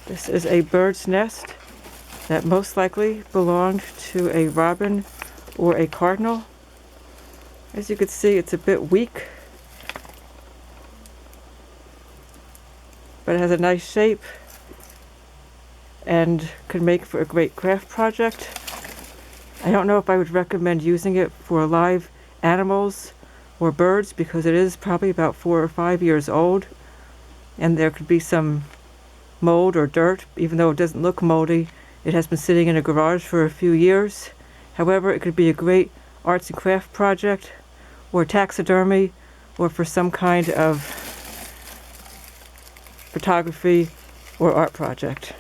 This is a bird's nest that most likely belonged to a robin or a cardinal. As you can see, it's a bit weak, but it has a nice shape and could make for a great craft project. I don't know if I would recommend using it for live animals or birds because it is probably about 4 or 5 years old, and there could be some mold or dirt. Even though it doesn't look moldy, it has been sitting in a garage for a few years. However, it could be a great arts and craft project, or taxidermy, or for some kind of photography or art project.